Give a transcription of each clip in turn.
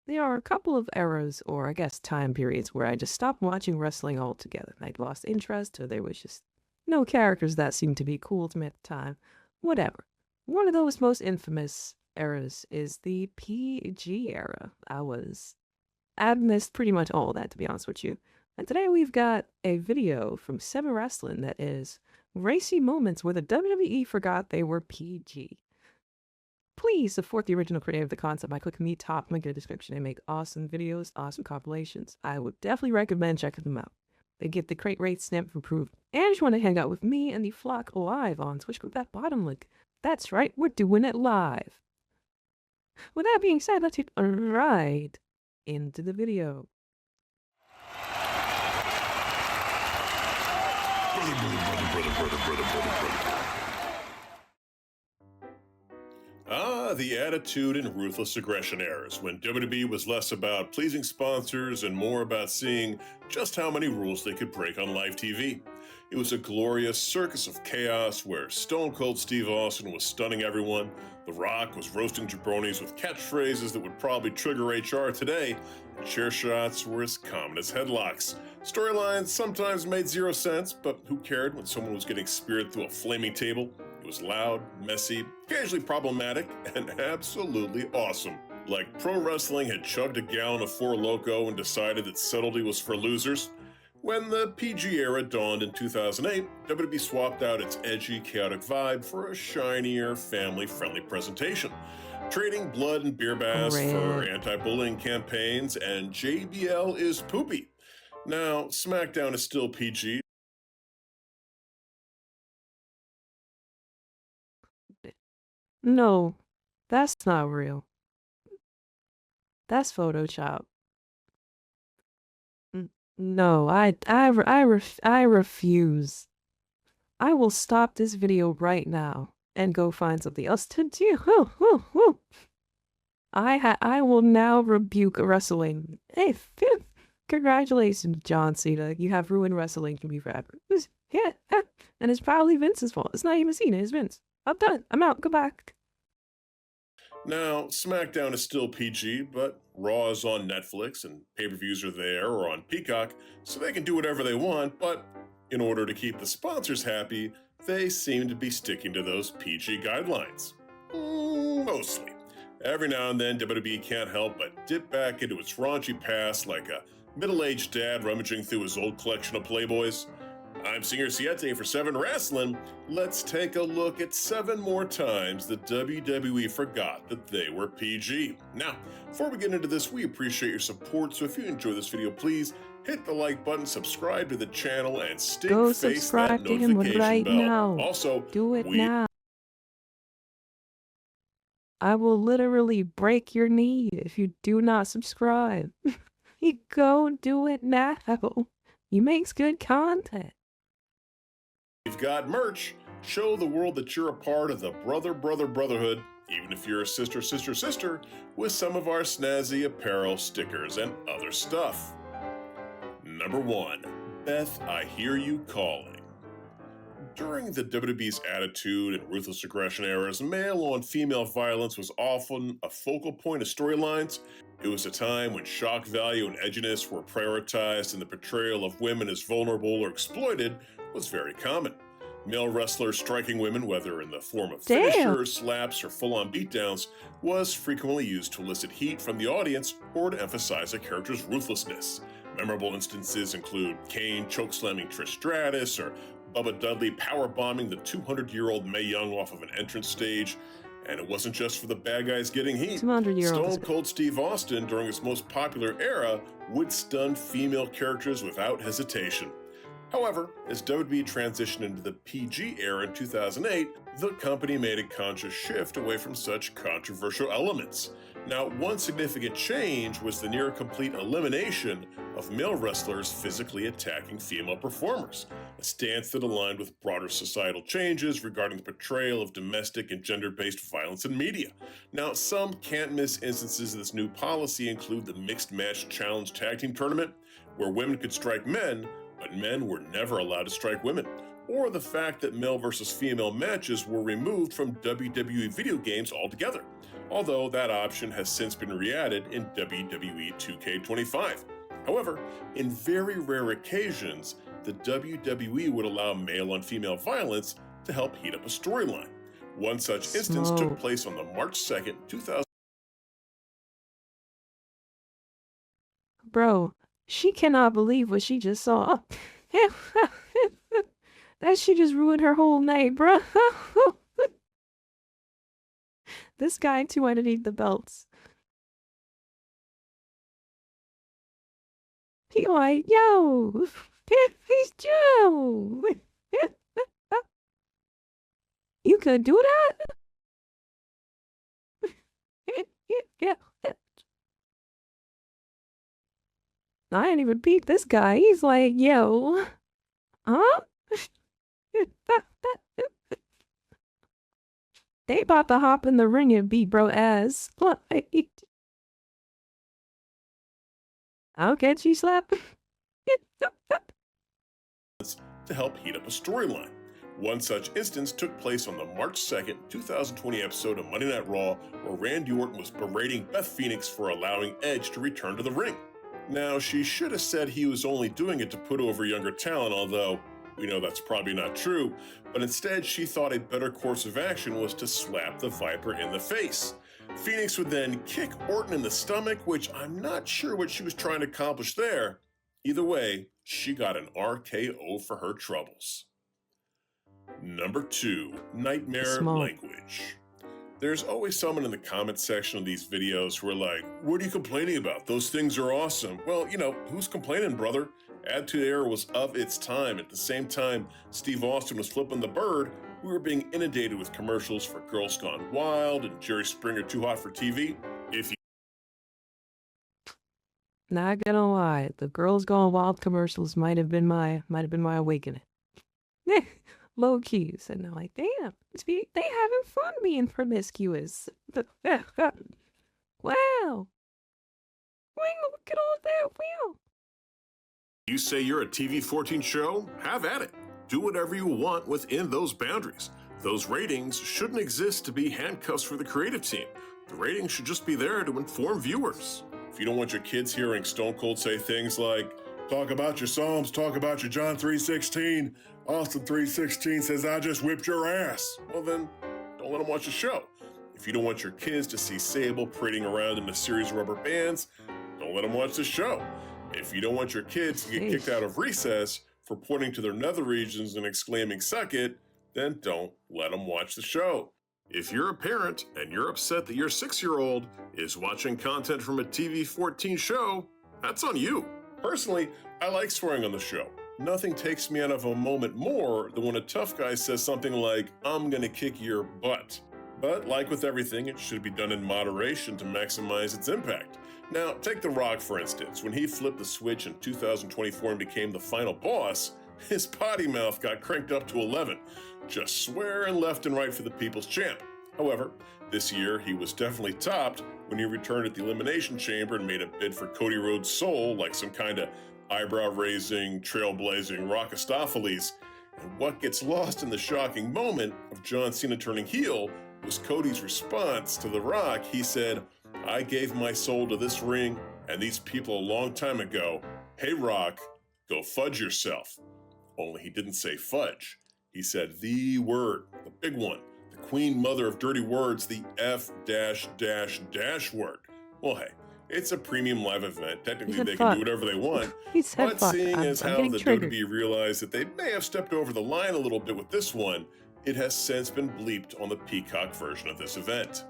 There are a couple of eras, or I guess time periods, where I just stopped watching wrestling altogether. I'd lost interest, or there was just no characters that seemed to be cool to me at the time. Whatever. One of those most infamous eras is the PG era. I've missed pretty much all that, to be honest with you. And today we've got a video from Seven Wrestling that is racy moments where the WWE forgot they were PG. Please support the original creator of the concept by clicking the top link in the description. They make awesome videos, awesome compilations. I would definitely recommend checking them out. They get the Cratewraith stamp for approved. And if you want to hang out with me and the flock live on Twitch, click that bottom link. That's right, we're doing it live. With that being said, let's get right into the video. The Attitude and Ruthless Aggression eras, when WWE was less about pleasing sponsors and more about seeing just how many rules they could break on live TV. It was a glorious circus of chaos where Stone Cold Steve Austin was stunning everyone, The Rock was roasting jabronis with catchphrases that would probably trigger HR today, and chair shots were as common as headlocks. Storylines sometimes made zero sense, but who cared when someone was getting speared through a flaming table? It was loud, messy, occasionally problematic, and absolutely awesome. Like pro wrestling had chugged a gallon of Four Loko and decided that subtlety was for losers. When the PG era dawned in 2008, WWE swapped out its edgy, chaotic vibe for a shinier, family-friendly presentation, trading blood and beer baths for anti-bullying campaigns, and JBL is poopy. Now, SmackDown is still PG. No, that's not real. That's Photoshop. No, I refuse. I will stop this video right now and go find something else to do. I will now rebuke wrestling. Hey, congratulations, John Cena. You have ruined wrestling to me forever. Yeah, and it's probably Vince's fault. It's not even Cena, it's Vince. I'm done. I'm out. Go back. Now, SmackDown is still PG, but Raw is on Netflix and pay-per-views are there or on Peacock, so they can do whatever they want, but in order to keep the sponsors happy, they seem to be sticking to those PG guidelines. Mostly. Every now and then, WWE can't help but dip back into its raunchy past like a middle-aged dad rummaging through his old collection of Playboys. I'm Singer Siete for 7 Wrestling. Let's take a look at 7 more times the WWE forgot that they were PG. Now, before we get into this, we appreciate your support, so if you enjoy this video, please hit the like button, subscribe to the channel, and face that notification bell. Now. Also, do it now. I will literally break your knee if you do not subscribe. You go do it now. You makes good content. We've got merch. Show the world that you're a part of the brotherhood, even if you're a sister, with some of our snazzy apparel, stickers, and other stuff. Number 1, Beth, I Hear You Calling. During the WWE's Attitude and Ruthless Aggression eras, male on female violence was often a focal point of storylines. It was a time when shock value and edginess were prioritized, and the portrayal of women as vulnerable or exploited was very common. Male wrestlers striking women, whether in the form of finishers, slaps, or full-on beatdowns, was frequently used to elicit heat from the audience or to emphasize a character's ruthlessness. Memorable instances include Kane chokeslamming Trish Stratus, or Bubba Dudley powerbombing the 200-year-old Mae Young off of an entrance stage. And it wasn't just for the bad guys getting heat. Stone Cold Steve Austin, during his most popular era, would stun female characters without hesitation. However, as WWE transitioned into the PG era in 2008, the company made a conscious shift away from such controversial elements. Now, one significant change was the near-complete elimination of male wrestlers physically attacking female performers, a stance that aligned with broader societal changes regarding the portrayal of domestic and gender-based violence in media. Now, some can't-miss instances of this new policy include the Mixed Match Challenge Tag Team Tournament, where women could strike men, but men were never allowed to strike women, or the fact that male versus female matches were removed from WWE video games altogether. although that option has since been re-added in WWE 2K25. However, in very rare occasions, the WWE would allow male-on-female violence to help heat up a storyline. One such instance took Smoke. place on the March 2nd, 2000. Bro, she cannot believe what she just saw. That she just ruined her whole night, bro. This guy too underneath the belts. He like, yo, he's Joe. You could do that? Yeah. I ain't even peep this guy. He's like, yo, huh? They about to hop in the ring and beat bro ass. I'll get you slap. To help heat up a storyline. One such instance took place on the March 2nd, 2020 episode of Monday Night Raw, where Randy Orton was berating Beth Phoenix for allowing Edge to return to the ring. Now, she should have said he was only doing it to put over younger talent, although we know that's probably not true, but instead she thought a better course of action was to slap the Viper in the face. Phoenix would then kick Orton in the stomach, which I'm not sure what she was trying to accomplish there. Either way, she got an RKO for her troubles. Number 2, nightmare language. There's always someone in the comment section of these videos who are like, what are you complaining about? Those things are awesome. Well, who's complaining, brother? Attitude Era was of its time. At the same time Steve Austin was flipping the bird, we were being inundated with commercials for Girls Gone Wild and Jerry Springer Too Hot for TV. Not gonna lie, the Girls Gone Wild commercials might have been my awakening. Low key, and I'm like, damn, they having fun being promiscuous. Wow. Look at all that. Wow. You say you're a TV-14 show? Have at it. Do whatever you want within those boundaries. Those ratings shouldn't exist to be handcuffs for the creative team. The ratings should just be there to inform viewers. If you don't want your kids hearing Stone Cold say things like, talk about your Psalms, talk about your John 3:16, Austin 3:16 says, I just whipped your ass. Well then, don't let them watch the show. If you don't want your kids to see Sable parading around in a series of rubber bands, don't let them watch the show. If you don't want your kids to get kicked out of recess for pointing to their nether regions and exclaiming, suck it, then don't let them watch the show. If you're a parent and you're upset that your 6-year-old is watching content from a TV-14 show, that's on you. Personally, I like swearing on the show. Nothing takes me out of a moment more than when a tough guy says something like, I'm gonna kick your butt. But like with everything, it should be done in moderation to maximize its impact. Now, take The Rock for instance. When he flipped the switch in 2024 and became the final boss, his potty mouth got cranked up to 11. Just swearing left and right for the people's champ. However, this year he was definitely topped when he returned at the Elimination Chamber and made a bid for Cody Rhodes' soul like some kind of eyebrow-raising, trailblazing Rockastopheles. And what gets lost in the shocking moment of John Cena turning heel was Cody's response to The Rock. He said, I gave my soul to this ring and these people a long time ago. Hey Rock, go fudge yourself. Only he didn't say fudge. He said the word, the big one, the queen mother of dirty words, the F word. Well, hey, it's a premium live event. Technically, they can do whatever they want. But seeing as how the WWE realized that they may have stepped over the line a little bit with this one, it has since been bleeped on the Peacock version of this event.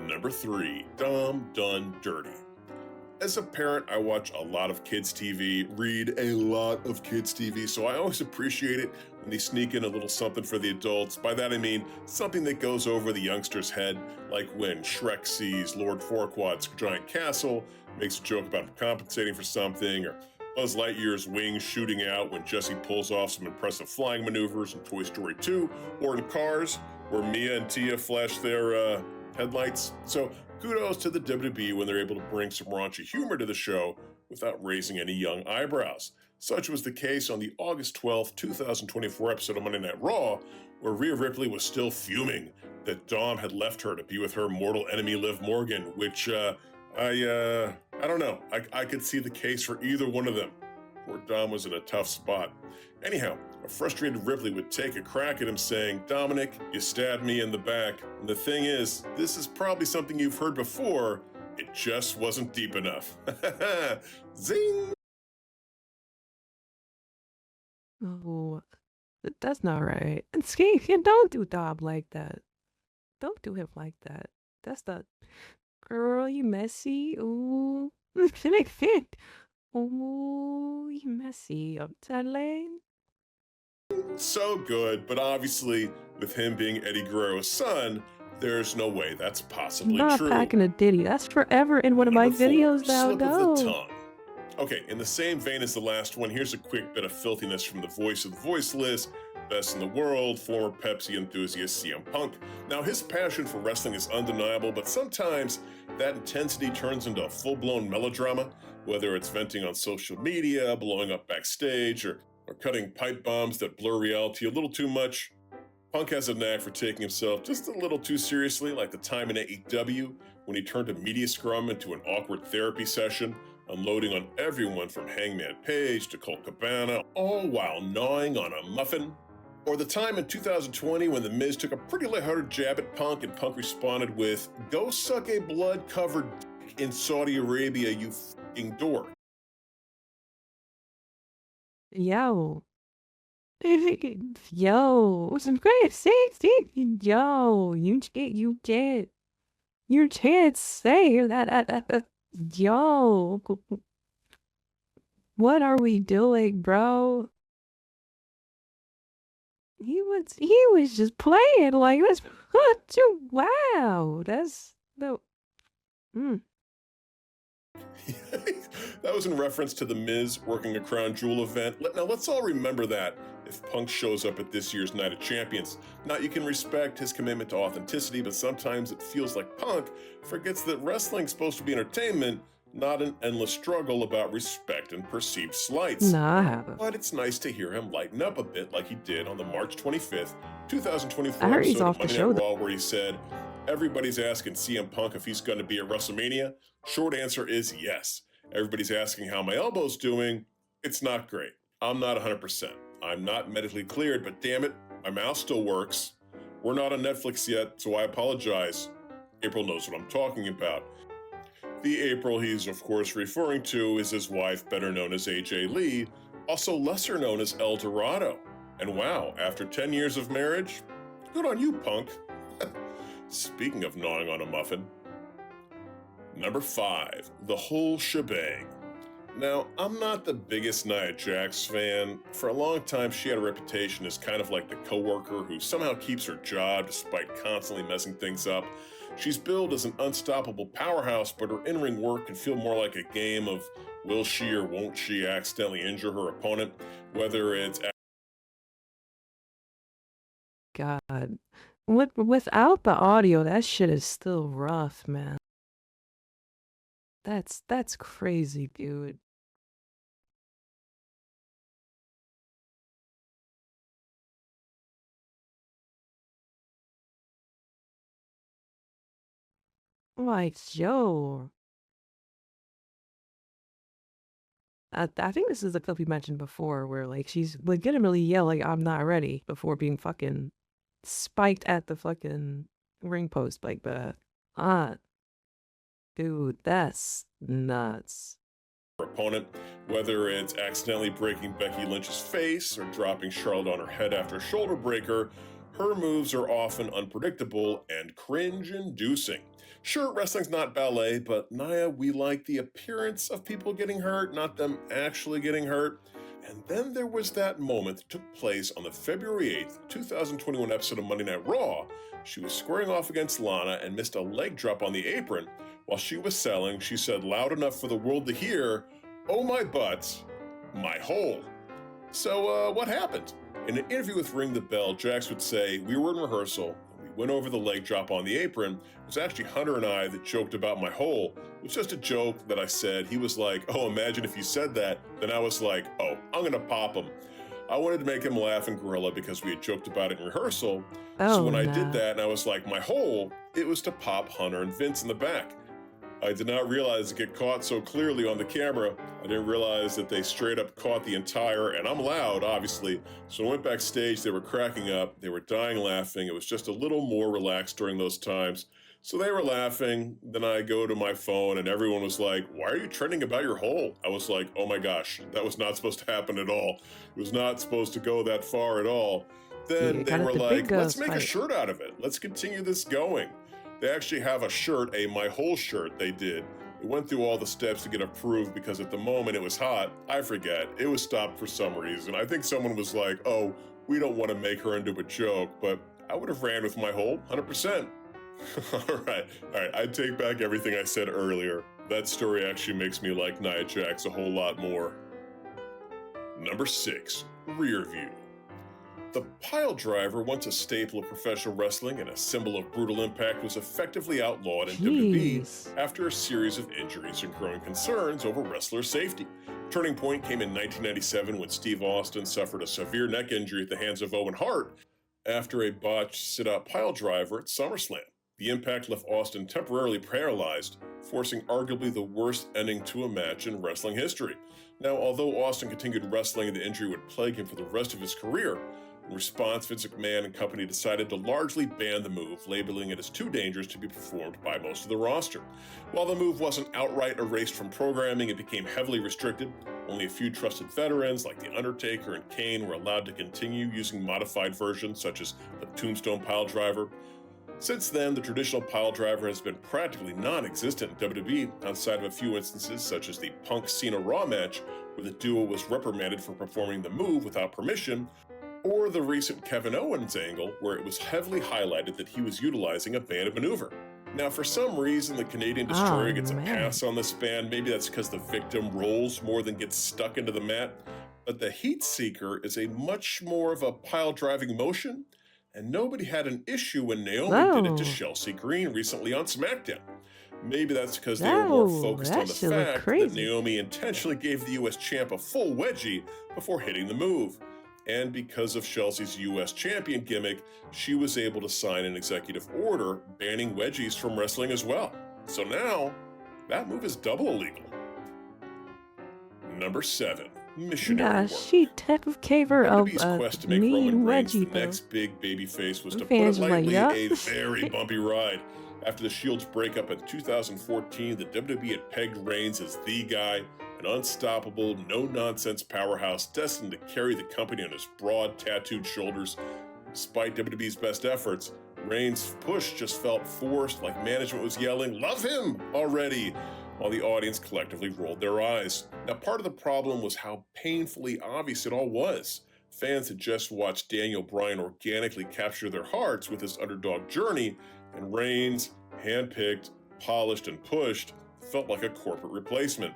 Number 3, Dumb Done Dirty. As a parent, I watch a lot of kids' TV, read a lot of kids' TV, so I always appreciate it when they sneak in a little something for the adults. By that I mean something that goes over the youngster's head, like when Shrek sees Lord Farquaad's giant castle, makes a joke about him compensating for something, or Buzz Lightyear's wings shooting out when Jessie pulls off some impressive flying maneuvers in Toy Story 2, or in Cars, where Mia and Tia flash their headlights. So kudos to the WWE when they're able to bring some raunchy humor to the show without raising any young eyebrows. Such was the case on the August 12, 2024 episode of Monday Night Raw, where Rhea Ripley was still fuming that Dom had left her to be with her mortal enemy Liv Morgan, which I don't know. I could see the case for either one of them. Poor Dom was in a tough spot. Anyhow, a frustrated Ripley would take a crack at him saying, "Dominic, you stabbed me in the back." And the thing is, this is probably something you've heard before. It just wasn't deep enough. Zing! Oh, that's not right. And Ski, don't do Dom like that. Don't do him like that. That's the girl, you messy. Ooh, she make fit. Ooh, you messy. I'm telling. So good, but obviously, with him being Eddie Guerrero's son, there's no way that's possibly Not true. packing a ditty. That's forever in one of my Number 4, videos now. slip of No. the tongue. Okay, in the same vein as the last one, here's a quick bit of filthiness from the voice of the voiceless, best in the world, former Pepsi enthusiast CM Punk. Now, his passion for wrestling is undeniable, but sometimes that intensity turns into a full-blown melodrama, whether it's venting on social media, blowing up backstage, or cutting pipe bombs that blur reality a little too much. Punk has a knack for taking himself just a little too seriously, like the time in AEW when he turned a media scrum into an awkward therapy session, unloading on everyone from Hangman Page to Colt Cabana, all while gnawing on a muffin. Or the time in 2020 when The Miz took a pretty lighthearted jab at Punk and Punk responded with, "Go suck a blood-covered dick in Saudi Arabia, you f***ing dork." Yo. Yo. Some great sex. Yo. You did. You can't say that. Yo. What are we doing, bro? He was just playing like this. Wow. That's the. That was in reference to The Miz working a Crown Jewel event. Now, let's all remember that if Punk shows up at this year's Night of Champions. Now, you can respect his commitment to authenticity, but sometimes it feels like Punk forgets that wrestling's supposed to be entertainment, not an endless struggle about respect and perceived slights. Nah, I haven't. But it's nice to hear him lighten up a bit like he did on the March 25th, 2024 I heard he's episode off of the Monday show, Night Raw, where he said, "Everybody's asking CM Punk if he's going to be at WrestleMania. Short answer is yes. Everybody's asking how my elbow's doing. It's not great. I'm not 100%. I'm not medically cleared, but damn it, my mouth still works. We're not on Netflix yet, so I apologize." April knows what I'm talking about. The April he's, of course, referring to is his wife, better known as AJ Lee, also lesser known as El Dorado. And wow, after 10 years of marriage, good on you, Punk. Speaking of gnawing on a muffin. Number 5, the whole shebang. Now, I'm not the biggest Nia Jax fan. For a long time, she had a reputation as kind of like the coworker who somehow keeps her job despite constantly messing things up. She's billed as an unstoppable powerhouse, but her in-ring work can feel more like a game of will she or won't she accidentally injure her opponent, whether it's... God. Without the audio, that shit is still rough, man. That's crazy, dude. Like, yo. I think this is the clip we mentioned before where, like, she's legitimately yelling, "I'm not ready," before being fucking spiked at the fucking ring post like that. Dude, that's nuts. opponent, whether it's accidentally breaking Becky Lynch's face or dropping Charlotte on her head after a shoulder breaker, her moves are often unpredictable and cringe-inducing. Sure, wrestling's not ballet, but Nia, we like the appearance of people getting hurt, not them actually getting hurt. And then there was that moment that took place on the February 8th, 2021 episode of Monday Night Raw. She was squaring off against Lana and missed a leg drop on the apron. While she was selling, she said loud enough for the world to hear, "Oh my butts, my hole." So what happened? In an interview with Ring the Bell, Jax would say, "We were in rehearsal, and we went over the leg drop on the apron. It was actually Hunter and I that joked about my hole. It was just a joke that I said." He was like, "Oh, imagine if you said that." Then I was like, "Oh, I'm gonna pop him." I wanted to make him laugh in Gorilla because we had joked about it in rehearsal. So Oh, when I no. did that and I was like, my hole, it was to pop Hunter and Vince in the back. I did not realize it get caught so clearly on the camera. I didn't realize that they straight up caught the entire, and I'm loud, obviously. So I went backstage, they were cracking up, they were dying laughing. It was just a little more relaxed during those times. So they were laughing, then I go to my phone and everyone was like, why are you trending about your hole? I was like, oh my gosh, that was not supposed to happen at all. It was not supposed to go that far at all. Then they were like, let's make a shirt out of it. Let's continue this going. They actually have a shirt, a My Hole shirt they did. It went through all the steps to get approved because at the moment it was hot. I forget, it was stopped for some reason. I think someone was like, oh, we don't want to make her into a joke, but I would have ran with My Hole, 100%. All right, I take back everything I said earlier. That story actually makes me like Nia Jax a whole lot more. Number 6, rear view. The pile driver, once a staple of professional wrestling and a symbol of brutal impact, was effectively outlawed in WWE after a series of injuries and growing concerns over wrestler safety. Turning point came in 1997 when Steve Austin suffered a severe neck injury at the hands of Owen Hart after a botched sit-out pile driver at SummerSlam. The impact left Austin temporarily paralyzed, forcing arguably the worst ending to a match in wrestling history. Now, although Austin continued wrestling and the injury would plague him for the rest of his career, in response, Vince McMahon and company decided to largely ban the move, labeling it as too dangerous to be performed by most of the roster. While the move wasn't outright erased from programming, it became heavily restricted. Only a few trusted veterans like The Undertaker and Kane were allowed to continue using modified versions such as the Tombstone Pile Driver. Since then, the traditional pile driver has been practically non-existent in WWE, outside of a few instances such as the Punk-Cena Raw match, where the duo was reprimanded for performing the move without permission, or the recent Kevin Owens angle, where it was heavily highlighted that he was utilizing a banded maneuver. Now, for some reason, the Canadian Destroyer gets a pass on this span. Maybe that's because the victim rolls more than gets stuck into the mat. But the Heat Seeker is a much more of a pile-driving motion, and nobody had an issue when Naomi did it to Chelsea Green recently on SmackDown. Maybe that's because they were more focused on the fact that Naomi intentionally gave the US champ a full wedgie before hitting the move. And because of Chelsea's US champion gimmick, she was able to sign an executive order banning wedgies from wrestling as well. So now, that move is double illegal. Number 7, missionary work. She type of caver of WWE's quest to make Roman Reigns the next big babyface was, to put it lightly, a very bumpy ride. After the Shield's breakup in 2014, the WWE had pegged Reigns as the guy, an unstoppable, no-nonsense powerhouse destined to carry the company on his broad, tattooed shoulders. Despite WWE's best efforts, Reigns' push just felt forced, like management was yelling, "Love him already!" while the audience collectively rolled their eyes. Now, part of the problem was how painfully obvious it all was. Fans had just watched Daniel Bryan organically capture their hearts with his underdog journey, and Reigns, handpicked, polished, and pushed, felt like a corporate replacement.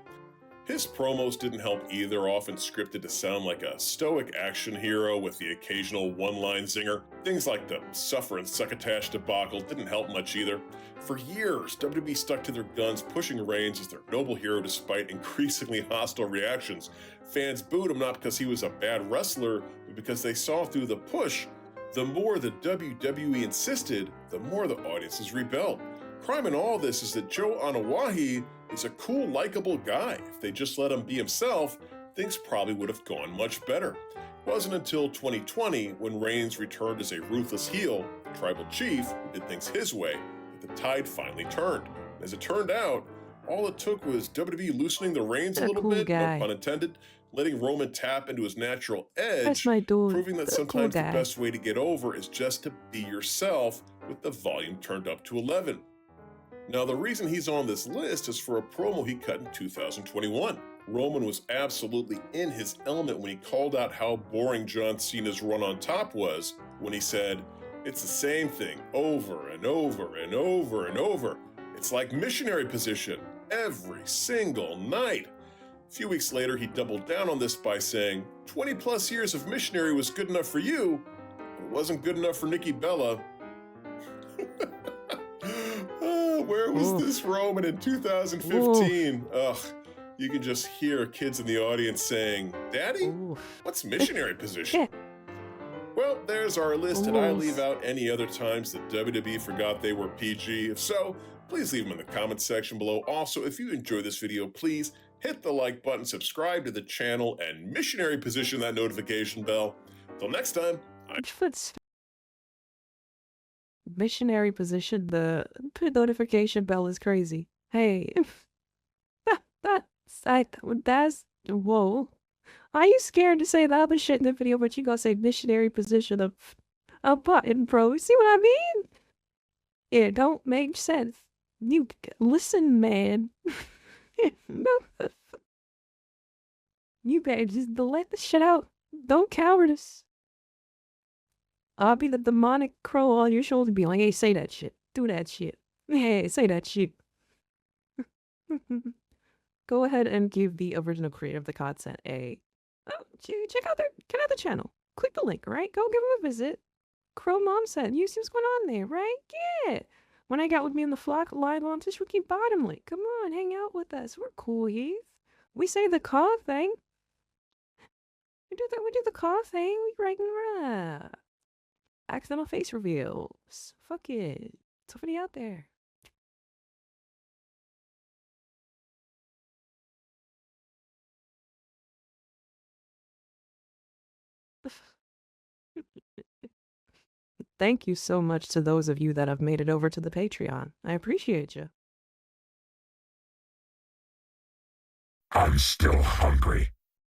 His promos didn't help either, often scripted to sound like a stoic action hero with the occasional one-line zinger. Things like the Suffer and Succotash debacle didn't help much either. For years, WWE stuck to their guns, pushing Reigns as their noble hero despite increasingly hostile reactions. Fans booed him not because he was a bad wrestler, but because they saw through the push. The more the WWE insisted, the more the audiences rebelled. Crime in all this is that Joe Anawahi is a cool, likable guy. If they just let him be himself, things probably would have gone much better. It wasn't until 2020, when Reigns returned as a ruthless heel, the tribal chief who did things his way, that the tide finally turned. As it turned out, all it took was WWE loosening the reins a little bit, no pun intended, letting Roman tap into his natural edge, proving that sometimes the best way to get over is just to be yourself with the volume turned up to 11. Now, the reason he's on this list is for a promo he cut in 2021. Roman was absolutely in his element when he called out how boring John Cena's run on top was, when he said, "It's the same thing over and over and over and over. It's like missionary position every single night." A few weeks later, he doubled down on this by saying, 20 plus years of missionary was good enough for you, but it wasn't good enough for Nikki Bella. Where was this Roman in 2015? Ugh. You can just hear kids in the audience saying, "Daddy, Ooh. what's missionary position?" Yeah. Well, there's our list, and I Ooh. leave out any other times that WWE forgot they were PG. If so, please leave them in the comments section below. Also, if you enjoyed this video, please hit the like button, subscribe to the channel, and missionary position that notification bell. Till next time, Missionary position, the notification bell is crazy. Hey, that's, whoa. Are you scared to say the other shit in the video, but you gonna say missionary position of a button, bro? See what I mean? It don't make sense. You listen, man. You better just let the shit out. Don't cowardice. I'll be the demonic crow on your shoulder, be like, hey, say that shit. Do that shit. Hey, say that shit. Go ahead and give the original creator of the content a check out the channel. Click the link, right? Go give him a visit. Crow Mom said, you see what's going on there, right? Yeah. When I got with me in the flock live on Tish Wiki Bottom Link. Come on, hang out with us. We're cool, Heath. We say the call thing. We do the call thing. We right and accidental face reveals. Fuck it. Somebody out there. Thank you so much to those of you that have made it over to the Patreon. I appreciate you. I'm still hungry.